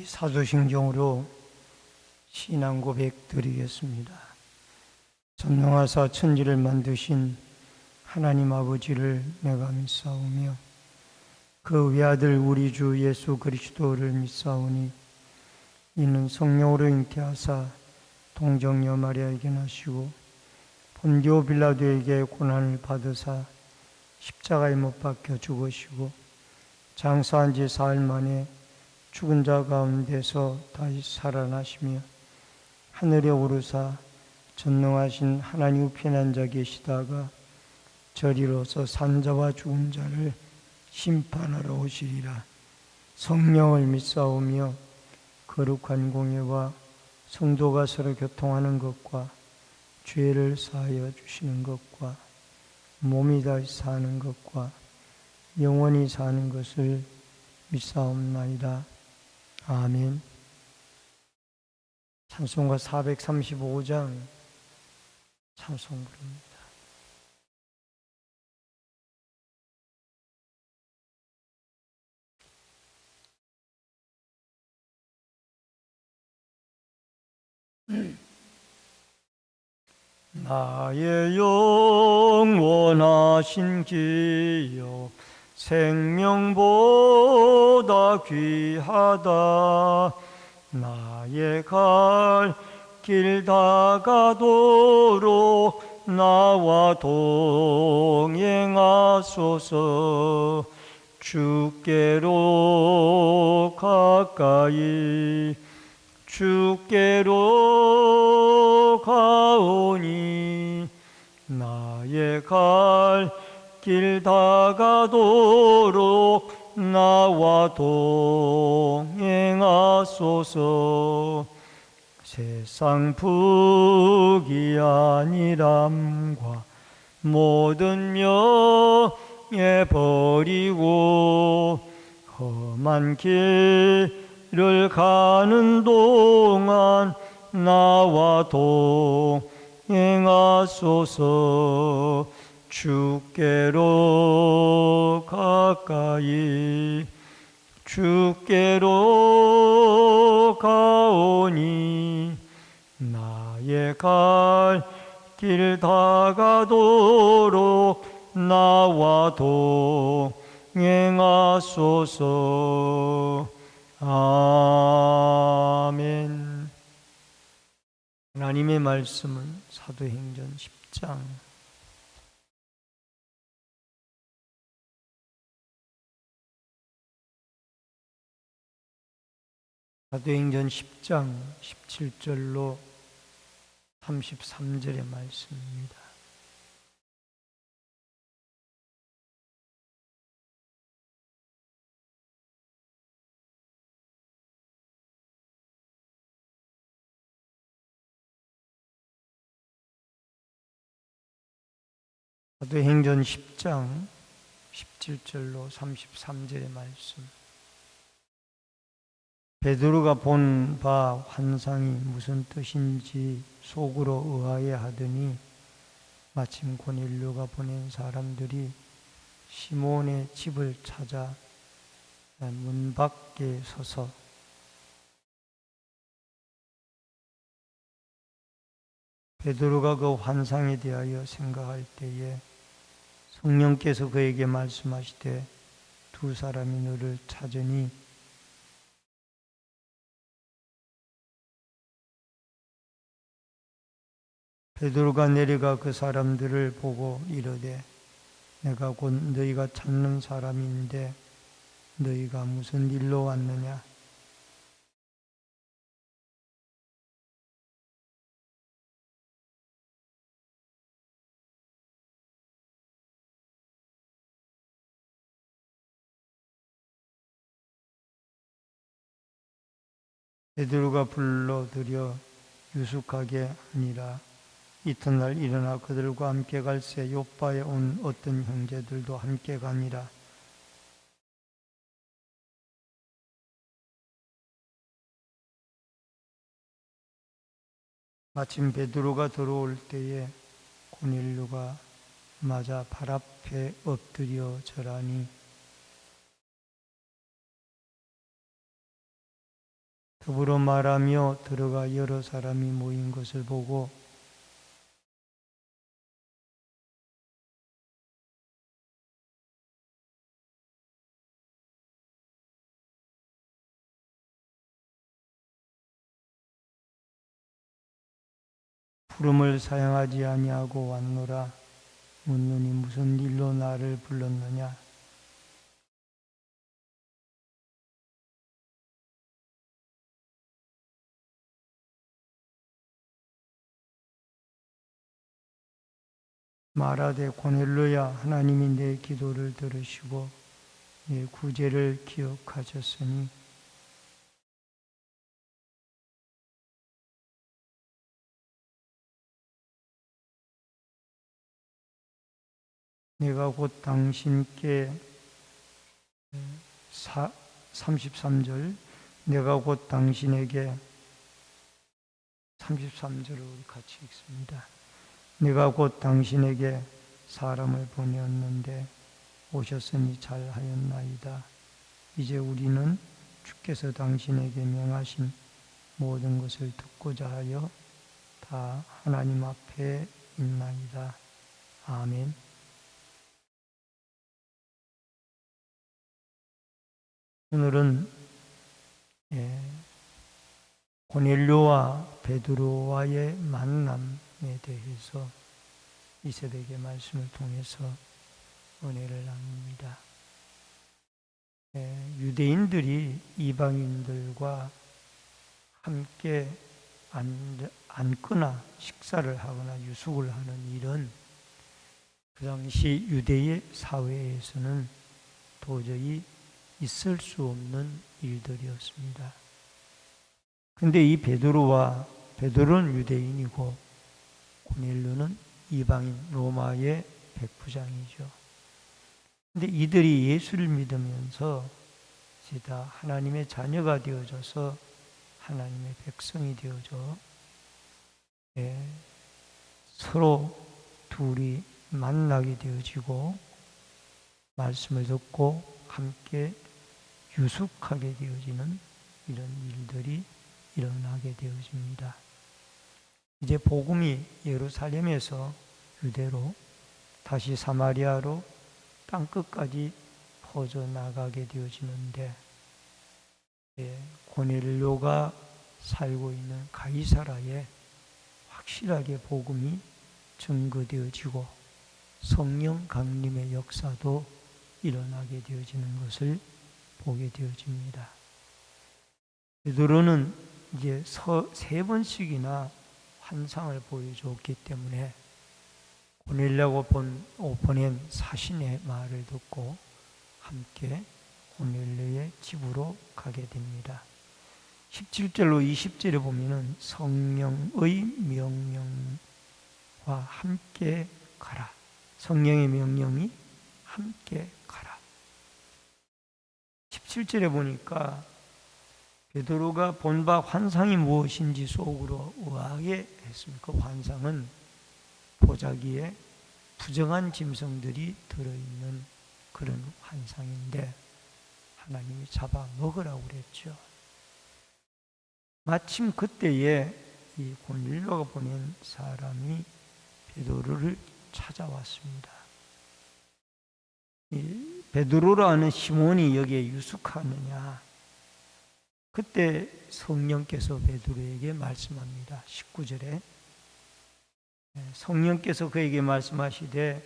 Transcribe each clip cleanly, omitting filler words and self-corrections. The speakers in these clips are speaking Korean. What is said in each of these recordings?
우리 사도신경으로 신앙 고백 드리겠습니다. 전능하사 천지를 만드신 하나님 아버지를 내가 믿사오며 그 외아들 우리 주 예수 그리스도를 믿사오니 이는 성령으로 잉태하사 동정녀 마리아에게 나시고 본디오 빌라도에게 고난을 받으사 십자가에 못 박혀 죽으시고 장사한 지 사흘 만에 죽은 자 가운데서 다시 살아나시며 하늘에 오르사 전능하신 하나님 우편에 앉아 계시다가 저리로서 산자와 죽은 자를 심판하러 오시리라. 성령을 믿사오며 거룩한 공예와 성도가 서로 교통하는 것과 죄를 사하여 주시는 것과 몸이 다시 사는 것과 영원히 사는 것을 믿사옵나이다. 아멘. 찬송가 435장 찬송 부릅니다. 나의 영원하신 기업 생명보다 귀하다. 나의 갈 길 다가도록 나와 동행하소서. 주께로 가까이 주께로 가오니 나의 갈 길 다가도록 나와 동행하소서. 세상 부귀 아니람과 모든 명예 버리고 험한 길을 가는 동안 나와 동행하소서. 주께로 가까이 주께로 가오니 나의 갈 길 다가도록 나와 동행하소서. 아멘. 하나님의 말씀은 사도행전 10장 사도행전 10장 17절로 33절의 말씀입니다. 사도행전 10장 17절로 33절의 말씀. 베드로가 본 바 환상이 무슨 뜻인지 속으로 의아해 하더니 마침 고넬료가 보낸 사람들이 시몬의 집을 찾아 문 밖에 서서 베드로가 그 환상에 대하여 생각할 때에 성령께서 그에게 말씀하시되 두 사람이 너를 찾으니 베드로가 내려가 그 사람들을 보고 이르되 내가 곧 너희가 찾는 사람인데 너희가 무슨 일로 왔느냐? 베드로가 불러들여 유숙하게 하니라. 이튿날 일어나 그들과 함께 갈새 요빠에 온 어떤 형제들도 함께 가니라. 마침 베드로가 들어올 때에 고넬료가 맞아 발 앞에 엎드려 절하니 더불어 말하며 들어가 여러 사람이 모인 것을 보고 부름을 사양하지 아니하고 왔노라. 묻노니 무슨 일로 나를 불렀느냐. 말하되 고넬료야, 하나님이 내 기도를 들으시고 내 구제를 기억하셨으니 내가 곧 당신께 33절 내가 곧 당신에게 33절을 우리 같이 읽습니다. 내가 곧 당신에게 사람을 보내었는데 오셨으니 잘하였나이다. 이제 우리는 주께서 당신에게 명하신 모든 것을 듣고자 하여 다 하나님 앞에 있나이다. 아멘. 오늘은 고넬료와 베드로와의 만남에 대해서 이 새벽의 말씀을 통해서 은혜를 나눕니다. 유대인들이 이방인들과 함께 앉거나 식사를 하거나 유숙을 하는 일은 그 당시 유대의 사회에서는 도저히 있을 수 없는 일들이었습니다. 근데 이 베드로는 유대인이고 고넬료는 이방인 로마의 백부장이죠. 근데 이들이 예수를 믿으면서 이제 다 하나님의 자녀가 되어져서 하나님의 백성이 되어져 서로 둘이 만나게 되어지고 말씀을 듣고 함께 유숙하게 되어지는 이런 일들이 일어나게 되어집니다. 이제 복음이 예루살렘에서 유대로 다시 사마리아로 땅끝까지 퍼져나가게 되어지는데 고넬료가 살고 있는 가이사라에 확실하게 복음이 증거되어지고 성령 강림의 역사도 일어나게 되어지는 것을 보게 되어집니다. 베드로는 이제 3번씩이나 환상을 보여줬기 때문에 고넬료가 보낸 사신의 말을 듣고 함께 고넬료의 집으로 가게 됩니다. 17절로 20절에 보면은 성령의 명령과 함께 가라. 성령의 명령이 함께 가라. 17절에 보니까 베드로가 본 바 환상이 무엇인지 속으로 의아해 했습니다. 그 환상은 보자기에 부정한 짐승들이 들어있는 그런 환상인데 하나님이 잡아 먹으라고 그랬죠. 마침 그때에 이 고넬료가 보낸 사람이 베드로를 찾아왔습니다. 이 베드로라는 시몬이 여기에 유숙하느냐? 그때 성령께서 베드로에게 말씀합니다. 19절에 성령께서 그에게 말씀하시되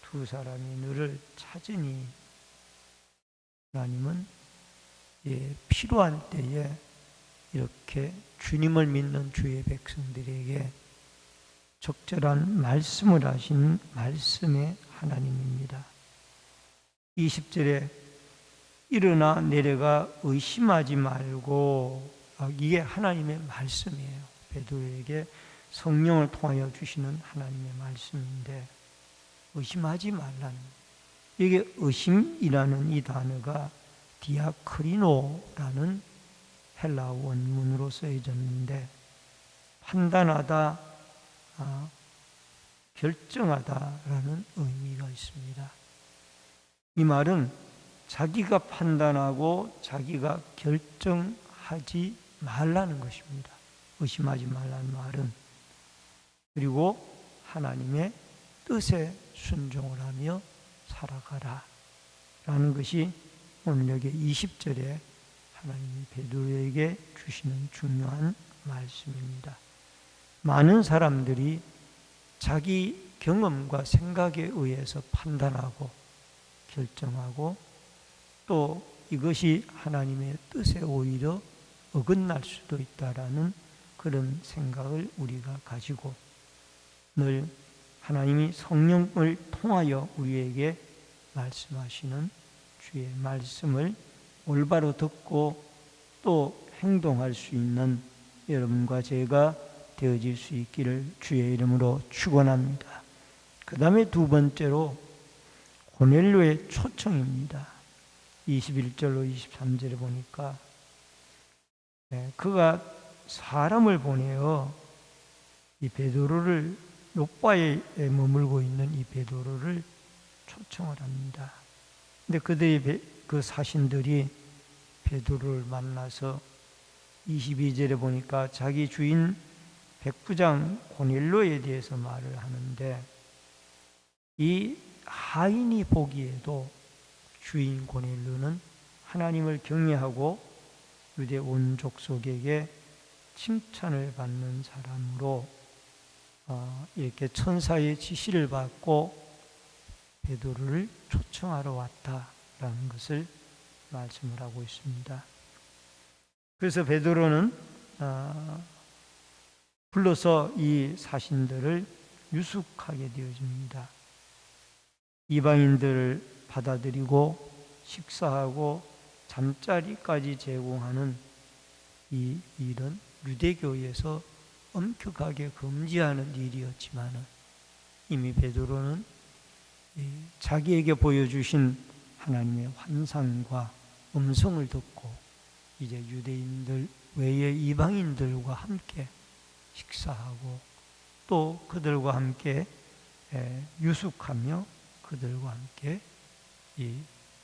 두 사람이 너를 찾으니 하나님은 필요한 때에 이렇게 주님을 믿는 주의 백성들에게 적절한 말씀을 하신 말씀의 하나님입니다. 20절에 일어나 내려가 의심하지 말고, 이게 하나님의 말씀이에요. 베드로에게 성령을 통하여 주시는 하나님의 말씀인데 의심하지 말라는, 이게 의심이라는 이 단어가 디아크리노라는 헬라어 원문으로 쓰여졌는데 판단하다, 결정하다라는 의미가 있습니다. 이 말은 자기가 판단하고 자기가 결정하지 말라는 것입니다. 의심하지 말라는 말은. 그리고 하나님의 뜻에 순종을 하며 살아가라 라는 것이 오늘 여기 20절에 하나님이 베드로에게 주시는 중요한 말씀입니다. 많은 사람들이 자기 경험과 생각에 의해서 판단하고 결정하고 또 이것이 하나님의 뜻에 오히려 어긋날 수도 있다라는 그런 생각을 우리가 가지고 늘 하나님이 성령을 통하여 우리에게 말씀하시는 주의 말씀을 올바로 듣고 또 행동할 수 있는 여러분과 제가 되어질 수 있기를 주의 이름으로 축원합니다. 그 다음에 두 번째로 고넬료의 초청입니다. 21절로 23절에 보니까 그가 사람을 보내어 이 베드로를 요바에 머물고 있는 이 베드로를 초청을 합니다. 근데 그들이 그 사신들이 베드로를 만나서 22절에 보니까 자기 주인 백부장 고넬료에 대해서 말을 하는데 이 하인이 보기에도 주인 고넬료는 하나님을 경외하고 유대 온 족속에게 칭찬을 받는 사람으로 이렇게 천사의 지시를 받고 베드로를 초청하러 왔다라는 것을 말씀을 하고 있습니다. 그래서 베드로는 불러서 이 사신들을 유숙하게 되어집니다. 이방인들을 받아들이고 식사하고 잠자리까지 제공하는 이 일은 유대교에서 엄격하게 금지하는 일이었지만 이미 베드로는 자기에게 보여주신 하나님의 환상과 음성을 듣고 이제 유대인들 외의 이방인들과 함께 식사하고 또 그들과 함께 유숙하며 그들과 함께 이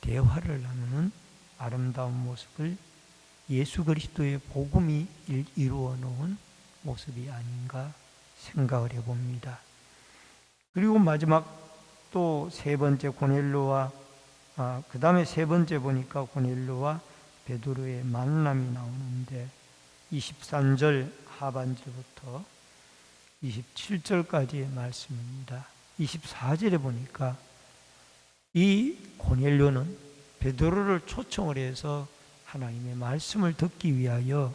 대화를 나누는 아름다운 모습을 예수 그리스도의 복음이 이루어 놓은 모습이 아닌가 생각을 해봅니다. 그리고 마지막 또 세 번째 고넬료와 그 다음에 세 번째 보니까 고넬료와 베드로의 만남이 나오는데 23절 하반절부터 27절까지의 말씀입니다. 24절에 보니까 이 고넬료는 베드로를 초청을 해서 하나님의 말씀을 듣기 위하여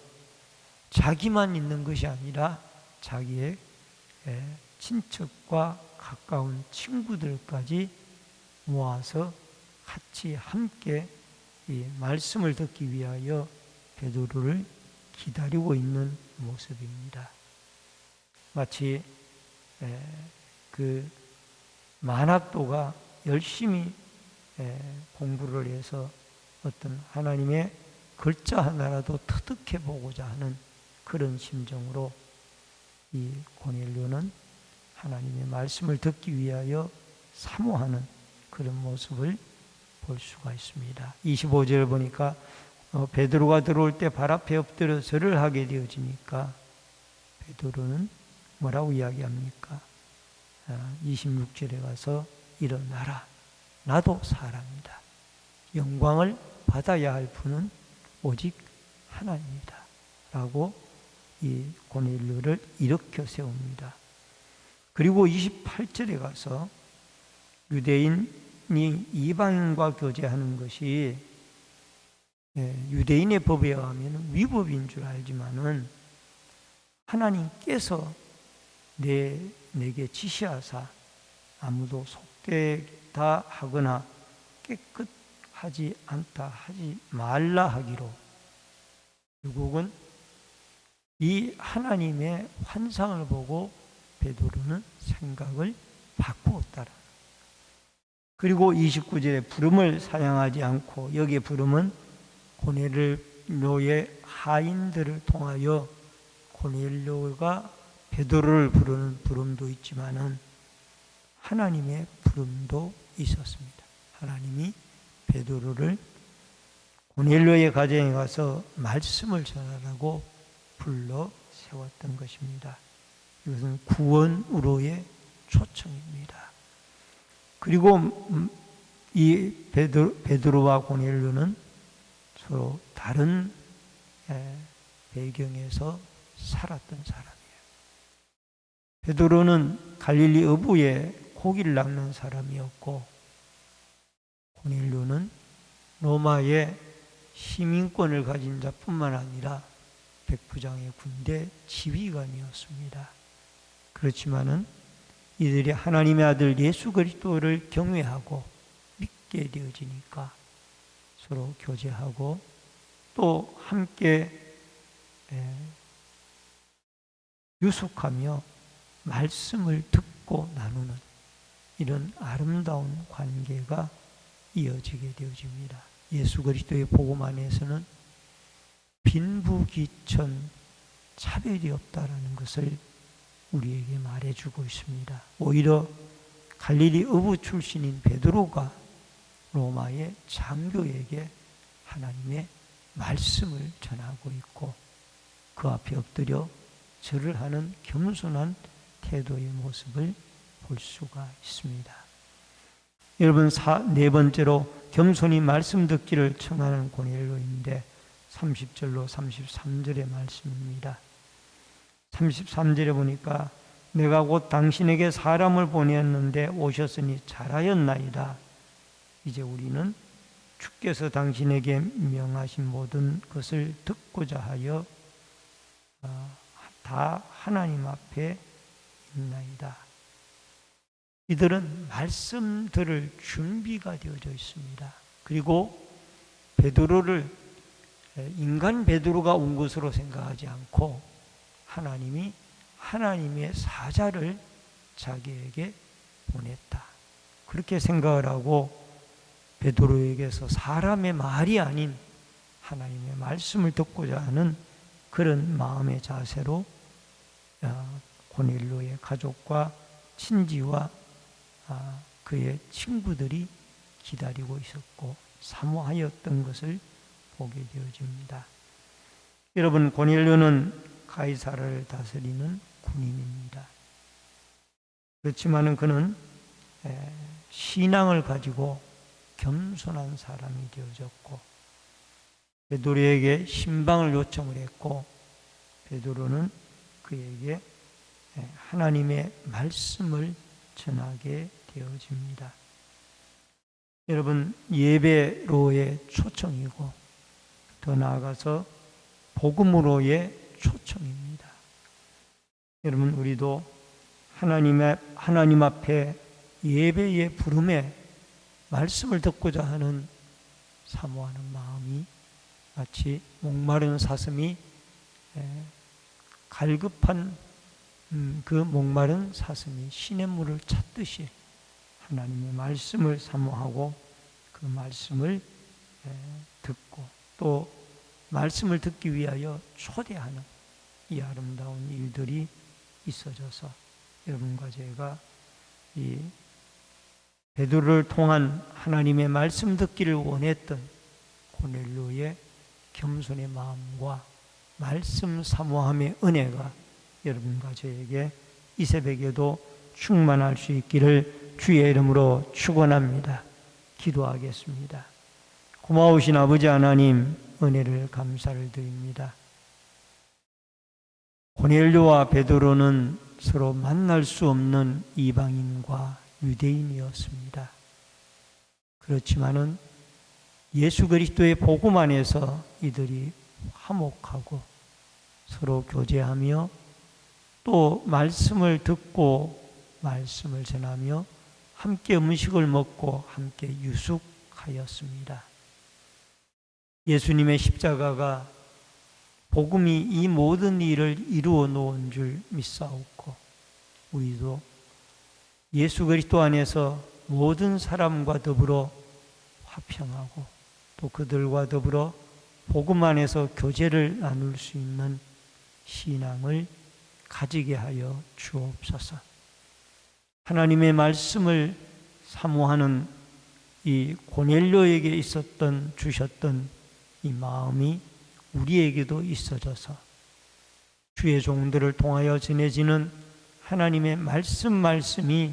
자기만 있는 것이 아니라 자기의 친척과 가까운 친구들까지 모아서 같이 함께 이 말씀을 듣기 위하여 베드로를 기다리고 있는 모습입니다. 마치 그 만학도가 열심히 공부를 해서 어떤 하나님의 글자 하나라도 터득해 보고자 하는 그런 심정으로 이 고넬료는 하나님의 말씀을 듣기 위하여 사모하는 그런 모습을 볼 수가 있습니다. 25절 보니까 베드로가 들어올 때 발 앞에 엎드려 절을 하게 되어지니까 베드로는 뭐라고 이야기합니까? 26절에 가서 일어나라. 나도 사람이다. 영광을 받아야 할 분은 오직 하나님이다. 라고 이 고넬료를 일으켜 세웁니다. 그리고 28절에 가서 유대인이 이방인과 교제하는 것이 유대인의 법에 의하면 위법인 줄 알지만은 하나님께서 내게 지시하사 아무도 속되다 하거나 깨끗하지 않다 하지 말라 하기로 결국은 이 하나님의 환상을 보고 베드로는 생각을 바꾸었다라. 그리고 29절에 부름을 사양하지 않고 여기에 부름은 고넬료의 하인들을 통하여 고넬료가 베드로를 부르는 부름도 있지만은 하나님의 부름도 있었습니다. 하나님이 베드로를 고넬료의 가정에 가서 말씀을 전하라고 불러 세웠던 것입니다. 이것은 구원으로의 초청입니다. 그리고 이 베드로와 고넬료는 서로 다른 배경에서 살았던 사람이에요. 베드로는 갈릴리 어부에 고기를 낚는 사람이었고, 고넬료는 로마의 시민권을 가진 자뿐만 아니라 백부장의 군대 지휘관이었습니다. 그렇지만은 이들이 하나님의 아들 예수 그리스도를 경외하고 믿게 되어지니까 서로 교제하고 또 함께 유숙하며 말씀을 듣고 나누는 이런 아름다운 관계가 이어지게 되어집니다. 예수 그리스도의 복음 안에서는 빈부귀천 차별이 없다라는 것을 우리에게 말해주고 있습니다. 오히려 갈릴리 어부 출신인 베드로가 로마의 장교에게 하나님의 말씀을 전하고 있고, 그 앞에 엎드려 절을 하는 겸손한 태도의 모습을 볼 수가 있습니다. 여러분, 네 번째로 겸손히 말씀 듣기를 청하는 고넬료인데 30절로 33절의 말씀입니다. 33절에 보니까 내가 곧 당신에게 사람을 보냈는데 오셨으니 잘하였나이다. 이제 우리는 주께서 당신에게 명하신 모든 것을 듣고자 하여 다 하나님 앞에 있나이다. 이들은 말씀 들을 준비가 되어져 있습니다. 그리고 베드로를 인간 베드로가 온 것으로 생각하지 않고 하나님이 하나님의 사자를 자기에게 보냈다. 그렇게 생각을 하고 베드로에게서 사람의 말이 아닌 하나님의 말씀을 듣고자 하는 그런 마음의 자세로 고넬료의 가족과 친지와 그의 친구들이 기다리고 있었고 사모하였던 것을 보게 되어집니다. 여러분, 고넬료는 가이사라를 다스리는 군인입니다. 그렇지만은 그는 신앙을 가지고 겸손한 사람이 되어졌고, 베드로에게 신방을 요청을 했고, 베드로는 그에게 하나님의 말씀을 전하게 되어집니다. 여러분, 예배로의 초청이고 더 나아가서 복음으로의 초청입니다. 여러분, 우리도 하나님 앞에 예배의 부름에 말씀을 듣고자 하는 사모하는 마음이 마치 목마른 사슴이 갈급한 그 목마른 사슴이 시냇물을 찾듯이 하나님의 말씀을 사모하고 그 말씀을 듣고 또 말씀을 듣기 위하여 초대하는 이 아름다운 일들이 있어져서 여러분과 제가 이 베드로를 통한 하나님의 말씀 듣기를 원했던 고넬료의 겸손의 마음과 말씀 사모함의 은혜가 여러분과 저에게 이 새벽에도 충만할 수 있기를 주의 이름으로 축원합니다. 기도하겠습니다. 고마우신 아버지 하나님, 은혜를 감사를 드립니다. 고넬료와 베드로는 서로 만날 수 없는 이방인과 유대인이었습니다. 그렇지만은 예수 그리스도의 복음 안에서 이들이 화목하고 서로 교제하며 또 말씀을 듣고 말씀을 전하며 함께 음식을 먹고 함께 유숙하였습니다. 예수님의 십자가가 복음이 이 모든 일을 이루어 놓은 줄 믿사옵고 우리도 예수 그리스도 안에서 모든 사람과 더불어 화평하고 또 그들과 더불어 복음 안에서 교제를 나눌 수 있는 신앙을 가지게 하여 주옵소서. 하나님의 말씀을 사모하는 이 고넬료에게 주셨던 이 마음이 우리에게도 있어져서 주의 종들을 통하여 전해지는 하나님의 말씀이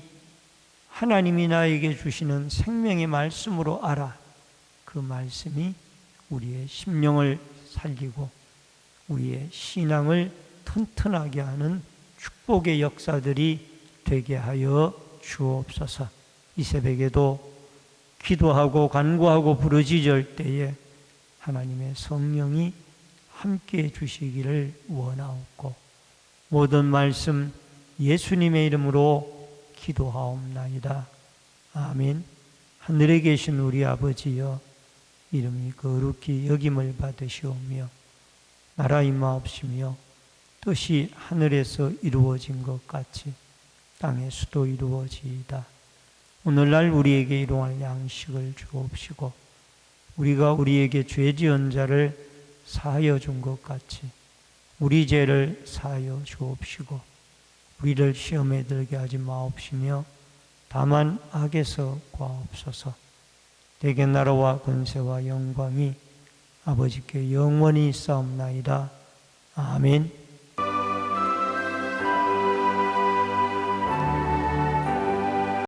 하나님이 나에게 주시는 생명의 말씀으로 알아. 그 말씀이 우리의 심령을 살리고 우리의 신앙을 튼튼하게 하는 축복의 역사들이 되게 하여 주옵소서. 이 새벽에도 기도하고 간구하고 부르짖을 때에 하나님의 성령이 함께해 주시기를 원하옵고 모든 말씀 예수님의 이름으로 기도하옵나이다. 아멘. 하늘에 계신 우리 아버지여, 이름이 거룩히 여김을 받으시오며 나라 임하옵시며 뜻이 하늘에서 이루어진 것 같이 땅에서도 이루어지이다. 오늘날 우리에게 일용할 양식을 주옵시고 우리가 우리에게 죄 지은 자를 사하여 준 것 같이 우리 죄를 사하여 주옵시고 우리를 시험에 들게 하지 마옵시며 다만 악에서 구하옵소서. 대개 나라와 권세와 영광이 아버지께 영원히 있사옵나이다. 아멘.